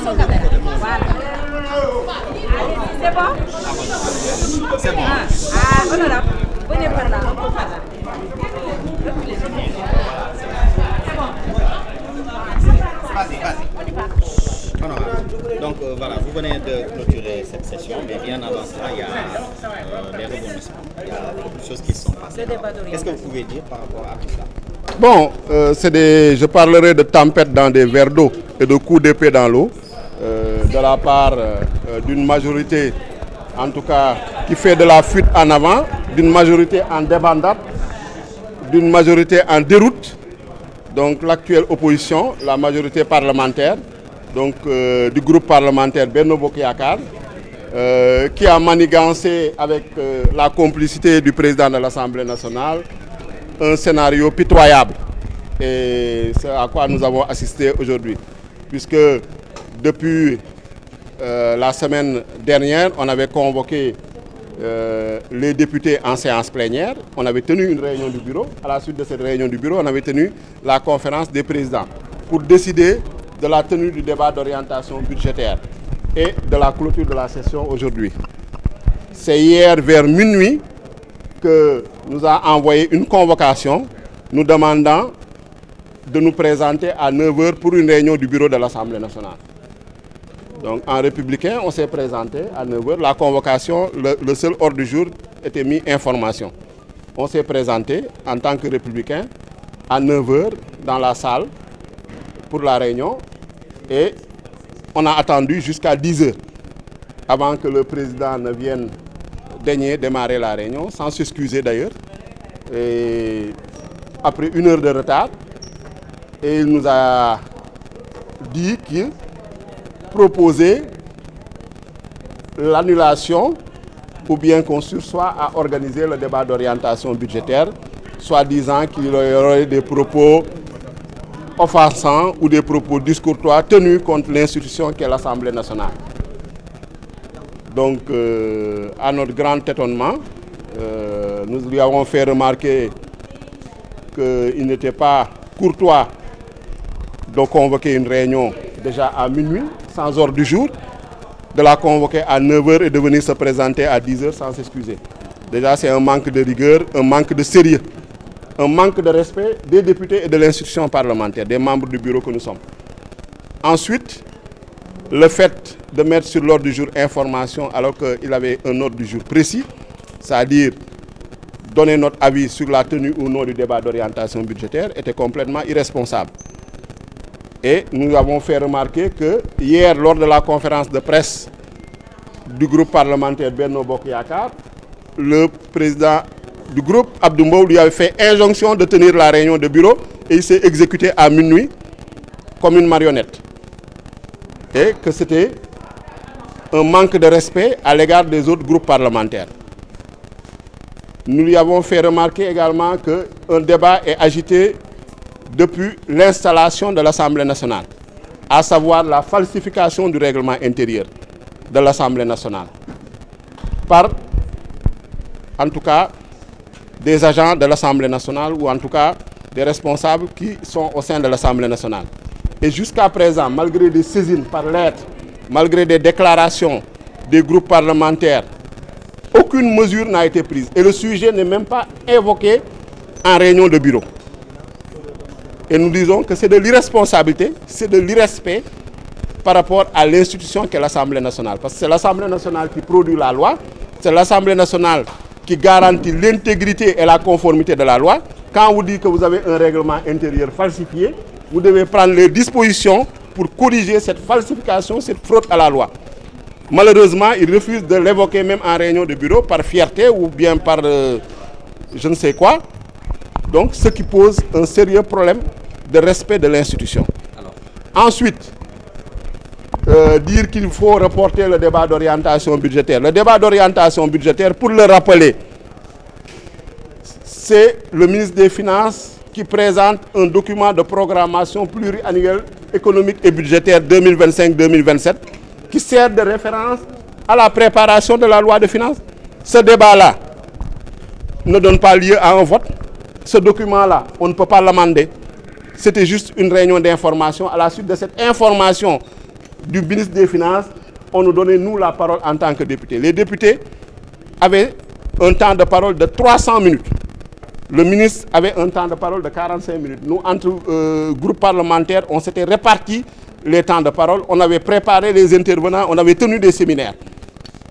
C'est bon? C'est bon. Honorable, venez par là, on peut par là. Vas-y. Honorable. Donc voilà, vous venez de clôturer cette session, mais bien avant cela, il y a des rebondissements, il y a beaucoup de choses qui se sont passées. Qu'est-ce que vous pouvez dire par rapport à tout cela? Bon, je parlerai de tempête dans des verres d'eau et de coups d'épée dans l'eau, de la part d'une majorité, en tout cas, qui fait de la fuite en avant, d'une majorité en débandade, d'une majorité en déroute, donc l'actuelle opposition, la majorité parlementaire, donc du groupe parlementaire Benno Bokk Yakaar, qui a manigancé avec la complicité du président de l'Assemblée nationale un scénario pitoyable. Et c'est à quoi nous avons assisté aujourd'hui. Puisque depuis la semaine dernière, on avait convoqué les députés en séance plénière. On avait tenu une réunion du bureau. À la suite de cette réunion du bureau, on avait tenu la conférence des présidents pour décider de la tenue du débat d'orientation budgétaire et de la clôture de la session aujourd'hui. C'est hier vers minuit que nous a envoyé une convocation nous demandant de nous présenter à 9h pour une réunion du bureau de l'Assemblée nationale. Donc en républicain, on s'est présenté à 9h. La convocation, le seul ordre du jour était mis information. On s'est présenté en tant que républicain à 9h dans la salle pour la réunion et on a attendu jusqu'à 10h avant que le président ne vienne daigner démarrer la réunion, sans s'excuser d'ailleurs. Et après 1 heure de retard, et il nous a dit qu'il proposait l'annulation ou bien qu'on sursoit à organiser le débat d'orientation budgétaire, soit disant qu'il y aurait des propos offensants ou des propos discourtois tenus contre l'institution qu'est l'Assemblée nationale. Donc, à notre grand étonnement, nous lui avons fait remarquer qu'il n'était pas courtois de convoquer une réunion déjà à minuit, sans ordre du jour, de la convoquer à 9h et de venir se présenter à 10h sans s'excuser. Déjà, c'est un manque de rigueur, un manque de sérieux, un manque de respect des députés et de l'institution parlementaire, des membres du bureau que nous sommes. Ensuite, le fait de mettre sur l'ordre du jour information alors qu'il avait un ordre du jour précis, c'est-à-dire donner notre avis sur la tenue ou non du débat d'orientation budgétaire, était complètement irresponsable. Et nous avons fait remarquer que hier, lors de la conférence de presse du groupe parlementaire Benno Bokk Yakaar, le président du groupe, Abdou Mbow, lui avait fait injonction de tenir la réunion de bureau et il s'est exécuté à minuit comme une marionnette. Et que c'était un manque de respect à l'égard des autres groupes parlementaires. Nous lui avons fait remarquer également qu'un débat est agité depuis l'installation de l'Assemblée nationale, à savoir la falsification du règlement intérieur de l'Assemblée nationale, par, en tout cas, des agents de l'Assemblée nationale ou en tout cas des responsables qui sont au sein de l'Assemblée nationale. Et jusqu'à présent, malgré des saisines par lettre, malgré des déclarations des groupes parlementaires, aucune mesure n'a été prise. Et le sujet n'est même pas évoqué en réunion de bureau. Et nous disons que c'est de l'irresponsabilité, c'est de l'irrespect par rapport à l'institution qu'est l'Assemblée nationale. Parce que c'est l'Assemblée nationale qui produit la loi, c'est l'Assemblée nationale qui garantit l'intégrité et la conformité de la loi. Quand vous dites que vous avez un règlement intérieur falsifié, vous devez prendre les dispositions pour corriger cette falsification, cette fraude à la loi. Malheureusement, ils refusent de l'évoquer même en réunion de bureau par fierté ou bien par je ne sais quoi. Donc, ce qui pose un sérieux problème de respect de l'institution. Ensuite, dire qu'il faut reporter le débat d'orientation budgétaire. Le débat d'orientation budgétaire, pour le rappeler, c'est le ministre des Finances qui présente un document de programmation pluriannuelle économique et budgétaire 2025-2027 qui sert de référence à la préparation de la loi de finances. Ce débat-là ne donne pas lieu à un vote. Ce document-là, on ne peut pas l'amender. C'était juste une réunion d'information. À la suite de cette information du ministre des Finances, on nous donnait, nous, la parole en tant que députés. Les députés avaient un temps de parole de 300 minutes. Le ministre avait un temps de parole de 45 minutes. Nous, entre groupes parlementaires, on s'était répartis les temps de parole. On avait préparé les intervenants, on avait tenu des séminaires.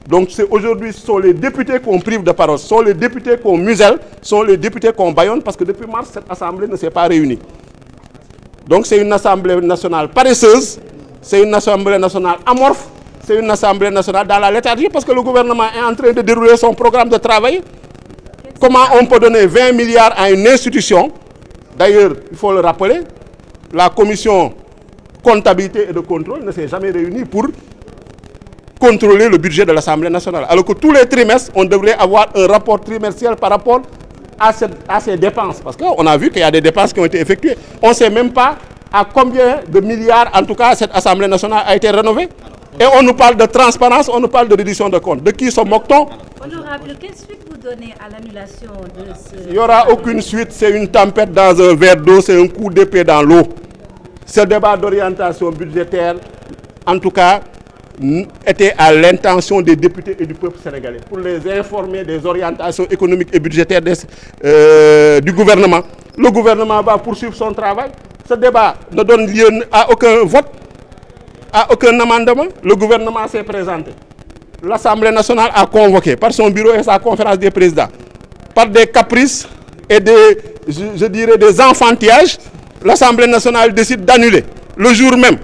Donc aujourd'hui, ce sont les députés qu'on prive de parole, ce sont les députés qu'on muselle, ce sont les députés qu'on bâillonne, parce que depuis mars, cette Assemblée ne s'est pas réunie. Donc c'est une Assemblée nationale paresseuse, c'est une Assemblée nationale amorphe, c'est une Assemblée nationale dans la léthargie, parce que le gouvernement est en train de dérouler son programme de travail. Comment on peut donner 20 milliards à une institution? D'ailleurs, il faut le rappeler, la commission comptabilité et de contrôle ne s'est jamais réunie pour contrôler le budget de l'Assemblée nationale. Alors que tous les trimestres, on devrait avoir un rapport trimestriel par rapport à ces dépenses. Parce qu'on a vu qu'il y a des dépenses qui ont été effectuées. On ne sait même pas à combien de milliards, en tout cas, cette Assemblée nationale a été rénovée. Et on nous parle de transparence, on nous parle de reddition de comptes. De qui se moque-t-on? Honorable, quelle suite vous donnez à l'annulation de ce... Il n'y aura aucune suite, c'est une tempête dans un verre d'eau, c'est un coup d'épée dans l'eau. Ce débat d'orientation budgétaire, en tout cas, était à l'intention des députés et du peuple sénégalais, pour les informer des orientations économiques et budgétaires du gouvernement. Le gouvernement va poursuivre son travail. Ce débat ne donne lieu à aucun vote, à aucun amendement. Le gouvernement s'est présenté. L'Assemblée nationale a convoqué par son bureau et sa conférence des présidents, par des caprices et des, je dirais, des enfantillages. L'Assemblée nationale décide d'annuler le jour même.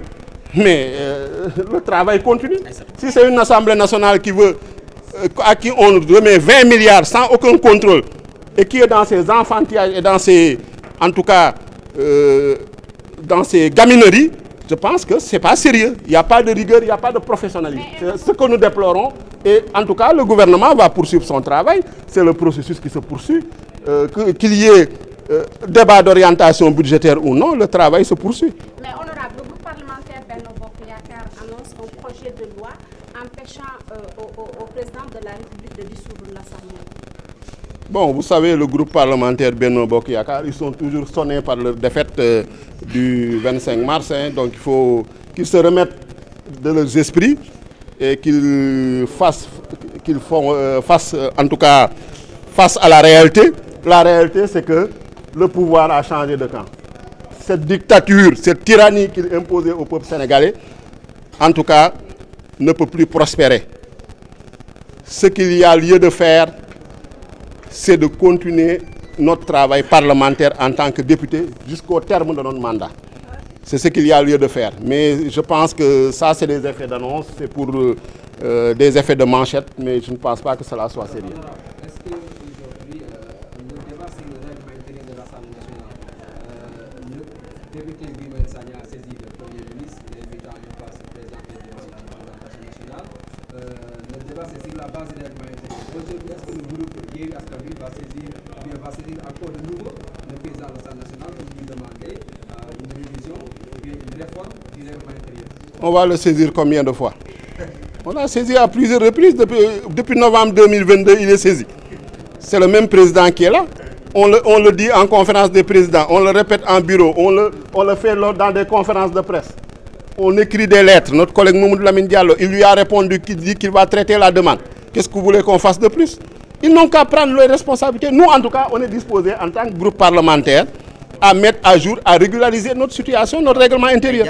Mais le travail continue. Si c'est une Assemblée nationale qui veut, à qui on remet 20 milliards sans aucun contrôle, et qui est dans ses enfantillages et dans ses, en tout cas, dans ses gamineries, je pense que ce n'est pas sérieux. Il n'y a pas de rigueur, il n'y a pas de professionnalisme. C'est ce que nous déplorons. Et en tout cas, le gouvernement va poursuivre son travail. C'est le processus qui se poursuit. Qu'il y ait débat d'orientation budgétaire ou non, le travail se poursuit. Mais honorable, le groupe parlementaire Benno Bokk Yakaar annonce un projet de loi empêchant au président de la République de dissoudre l'Assemblée. Bon, vous savez, le groupe parlementaire Benno Bokk Yakaar, ils sont toujours sonnés par leur défaite du 25 mars. Donc il faut qu'ils se remettent de leurs esprits et qu'ils fassent en tout cas face à la réalité. La réalité, c'est que le pouvoir a changé de camp. Cette dictature, cette tyrannie qu'il imposait au peuple sénégalais, en tout cas, ne peut plus prospérer. Ce qu'il y a lieu de faire, c'est de continuer notre travail parlementaire en tant que député jusqu'au terme de notre mandat. C'est ce qu'il y a lieu de faire. Mais je pense que ça, c'est des effets d'annonce, c'est pour des effets de manchette, mais je ne pense pas que cela soit sérieux. Est-ce qu'aujourd'hui, le débat sur le règlement intérieur de l'Assemblée nationale, le député Guy Sagna a saisi le Premier ministre, l'invitant à se présenter devant la représentation nationale. Le débat, c'est sur la base du règlement intérieur. Aujourd'hui, est-ce que le groupe Yewwi Askan Wi va saisir encore de nouveau le président de l'Assemblée nationale pour lui demander une révision ou bien une réforme du règlement intérieur? On va le saisir combien de fois? On l'a saisi à plusieurs reprises. Depuis novembre 2022, il est saisi. C'est le même président qui est là. On le dit en conférence des présidents, on le répète en bureau, on le fait dans des conférences de presse. On écrit des lettres. Notre collègue Mamadou Lamine Diallo, il lui a répondu qu'il dit qu'il va traiter la demande. Qu'est-ce que vous voulez qu'on fasse de plus? Ils n'ont qu'à prendre leurs responsabilités. Nous, en tout cas, on est disposés en tant que groupe parlementaire à mettre à jour, à régulariser notre situation, notre règlement intérieur.